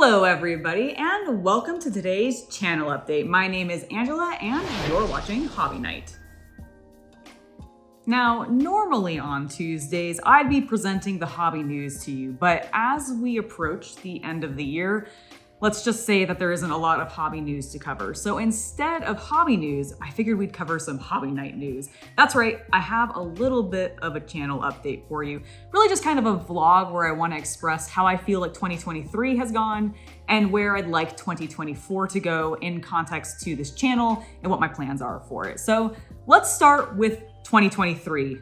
Hello everybody and welcome to today's channel update. My name is Angela and you're watching Hobby Night. Now, normally on Tuesdays, I'd be presenting the hobby news to you, but as we approach the end of the year, let's just say that there isn't a lot of hobby news to cover. So instead of hobby news, I figured we'd cover some Hobby Night news. That's right, I have a little bit of a channel update for you. Really just kind of a vlog where I want to express how I feel like 2023 has gone and where I'd like 2024 to go in context to this channel and what my plans are for it. So let's start with 2023.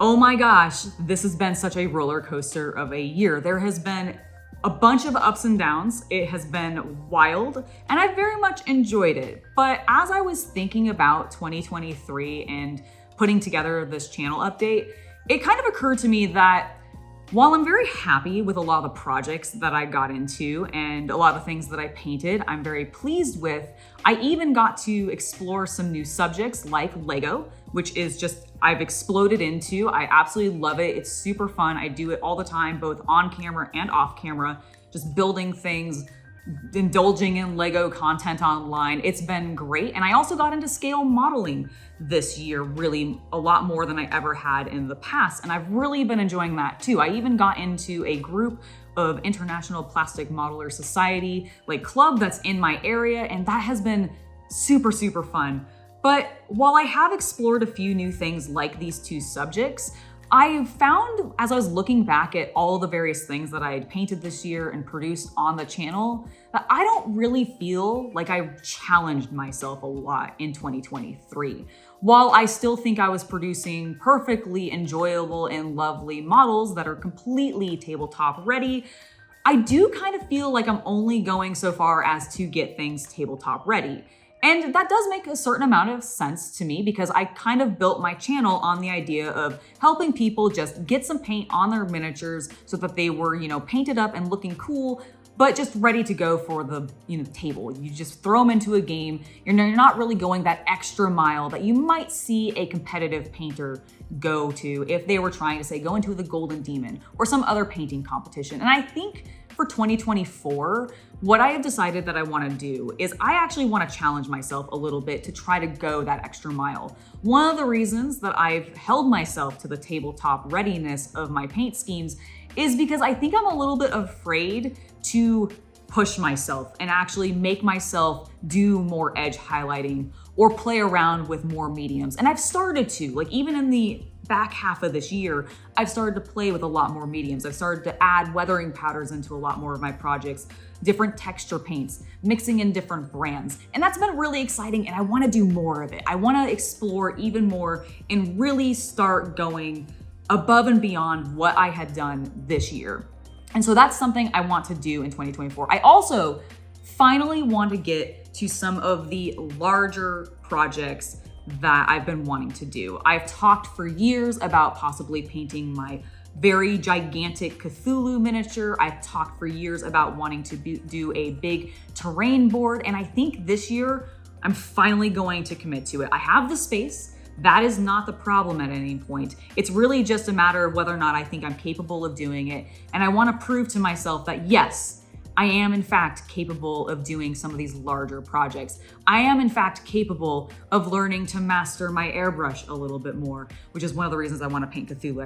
Oh my gosh, this has been such a roller coaster of a year. There has been a bunch of ups and downs. It has been wild and I very much enjoyed it. But as I was thinking about 2023 and putting together this channel update, it kind of occurred to me that while I'm very happy with a lot of the projects that I got into and a lot of the things that I painted, I'm very pleased with, I even got to explore some new subjects like Lego, which is just, I've exploded into. I absolutely love it. It's super fun. I do it all the time, both on camera and off camera, just building things, indulging in Lego content online. It's been great. And I also got into scale modeling this year, really a lot more than I ever had in the past. And I've really been enjoying that too. I even got into a group of International Plastic Modeler Society, like club that's in my area. And that has been super, super fun. But while I have explored a few new things like these two subjects, I found as I was looking back at all the various things that I had painted this year and produced on the channel, that I don't really feel like I challenged myself a lot in 2023. While I still think I was producing perfectly enjoyable and lovely models that are completely tabletop ready, I do kind of feel like I'm only going so far as to get things tabletop ready. And that does make a certain amount of sense to me because I kind of built my channel on the idea of helping people just get some paint on their miniatures so that they were, painted up and looking cool, but just ready to go for the, table. You just throw them into a game. You're not really going that extra mile that you might see a competitive painter go to if they were trying to say, go into the Golden Demon or some other painting competition. And I think for 2024, what I have decided that I want to do is I actually want to challenge myself a little bit to try to go that extra mile. One of the reasons that I've held myself to the tabletop readiness of my paint schemes is because I think I'm a little bit afraid to push myself and actually make myself do more edge highlighting or play around with more mediums. And I've started to, like even in the back half of this year, I've started to play with a lot more mediums. I've started to add weathering powders into a lot more of my projects, different texture paints, mixing in different brands. And that's been really exciting and I wanna do more of it. I wanna explore even more and really start going above and beyond what I had done this year. And so that's something I want to do in 2024. I also finally want to get to some of the larger projects that I've been wanting to do. I've talked for years about possibly painting my very gigantic Cthulhu miniature. I've talked for years about wanting to do a big terrain board. And I think this year, I'm finally going to commit to it. I have the space. That is not the problem at any point. It's really just a matter of whether or not I think I'm capable of doing it. And I want to prove to myself that yes, I am in fact capable of doing some of these larger projects. I am in fact capable of learning to master my airbrush a little bit more, which is one of the reasons I want to paint Cthulhu.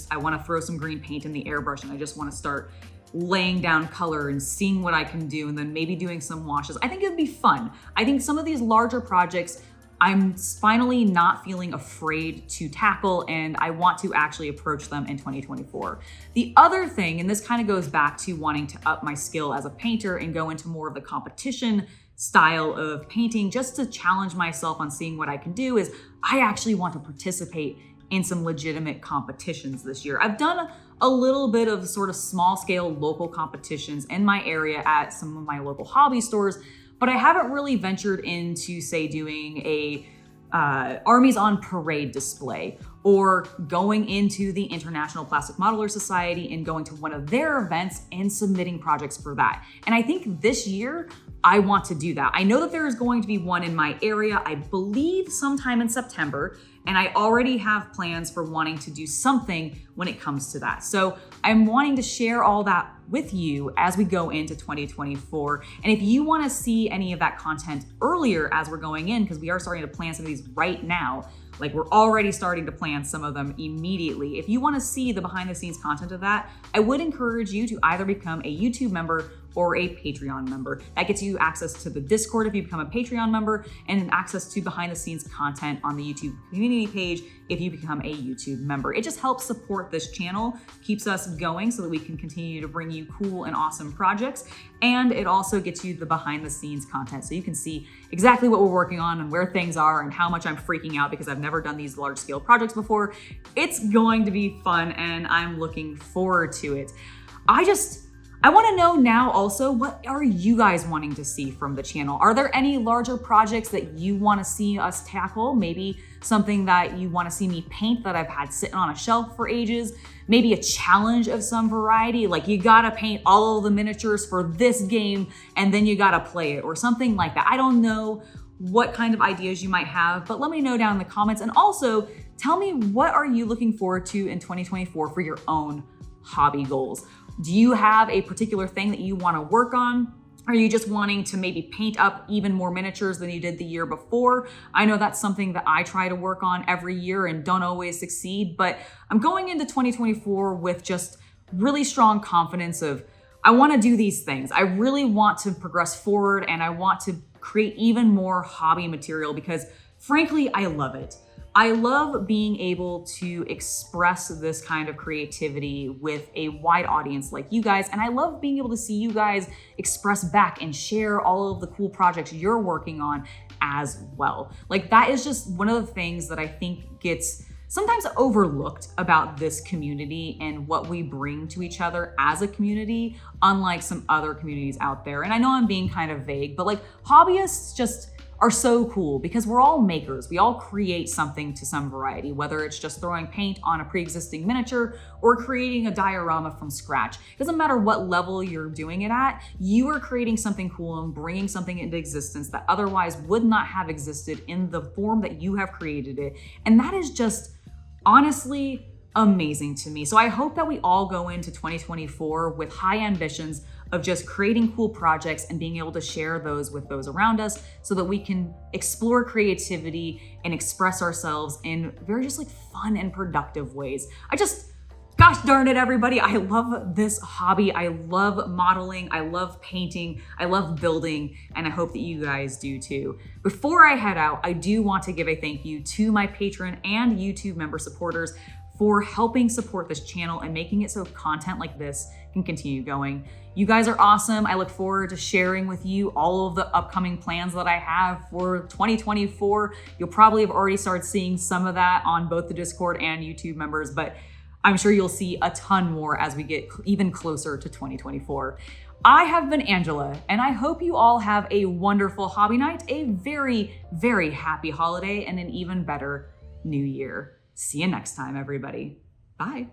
I want to throw some green paint in the airbrush and I just want to start laying down color and seeing what I can do and then maybe doing some washes. I think it'd be fun. I think some of these larger projects I'm finally not feeling afraid to tackle and I want to actually approach them in 2024. The other thing, and this kind of goes back to wanting to up my skill as a painter and go into more of the competition style of painting just to challenge myself on seeing what I can do, is I actually want to participate in some legitimate competitions this year. I've done a little bit of sort of small scale local competitions in my area at some of my local hobby stores, but I haven't really ventured into, say, doing a Armies on Parade display or going into the International Plastic Modeler Society and going to one of their events and submitting projects for that. And I think this year, I want to do that. I know that there is going to be one in my area, I believe sometime in September, and I already have plans for wanting to do something when it comes to that. So I'm wanting to share all that with you as we go into 2024. And if you want to see any of that content earlier as we're going in, because we are starting to plan some of these right now, like we're already starting to plan some of them immediately. If you want to see the behind the scenes content of that, I would encourage you to either become a YouTube member or a Patreon member. That gets you access to the Discord if you become a Patreon member, and access to behind the scenes content on the YouTube community page if you become a YouTube member. It just helps support this channel, keeps us going so that we can continue to bring you cool and awesome projects. And it also gets you the behind the scenes content so you can see exactly what we're working on and where things are and how much I'm freaking out because I've never done these large scale projects before. It's going to be fun and I'm looking forward to it. I want to know now also, what are you guys wanting to see from the channel? Are there any larger projects that you want to see us tackle? Maybe something that you want to see me paint that I've had sitting on a shelf for ages? Maybe a challenge of some variety, like you gotta paint all of the miniatures for this game and then you gotta play it, or something like that. I don't know what kind of ideas you might have, but let me know down in the comments. And also tell me, what are you looking forward to in 2024 for your own hobby goals? Do you have a particular thing that you want to work on? Are you just wanting to maybe paint up even more miniatures than you did the year before? I know that's something that I try to work on every year and don't always succeed, but I'm going into 2024 with just really strong confidence of, I want to do these things. I really want to progress forward and I want to create even more hobby material because frankly, I love it. I love being able to express this kind of creativity with a wide audience like you guys. And I love being able to see you guys express back and share all of the cool projects you're working on as well. Like that is just one of the things that I think gets sometimes overlooked about this community and what we bring to each other as a community, unlike some other communities out there. And I know I'm being kind of vague, but like hobbyists just are so cool because we're all makers. We all create something to some variety, whether it's just throwing paint on a pre-existing miniature or creating a diorama from scratch. It doesn't matter what level you're doing it at, you are creating something cool and bringing something into existence that otherwise would not have existed in the form that you have created it. And that is just honestly amazing to me. So I hope that we all go into 2024 with high ambitions of just creating cool projects and being able to share those with those around us so that we can explore creativity and express ourselves in very just like fun and productive ways. Gosh darn it, everybody. I love this hobby. I love modeling. I love painting. I love building. And I hope that you guys do too. Before I head out, I do want to give a thank you to my Patreon and YouTube member supporters for helping support this channel and making it so content like this can continue going. You guys are awesome. I look forward to sharing with you all of the upcoming plans that I have for 2024. You'll probably have already started seeing some of that on both the Discord and YouTube members, but I'm sure you'll see a ton more as we get even closer to 2024. I have been Angela, and I hope you all have a wonderful hobby night, a very, very happy holiday, and an even better new year. See you next time, everybody. Bye.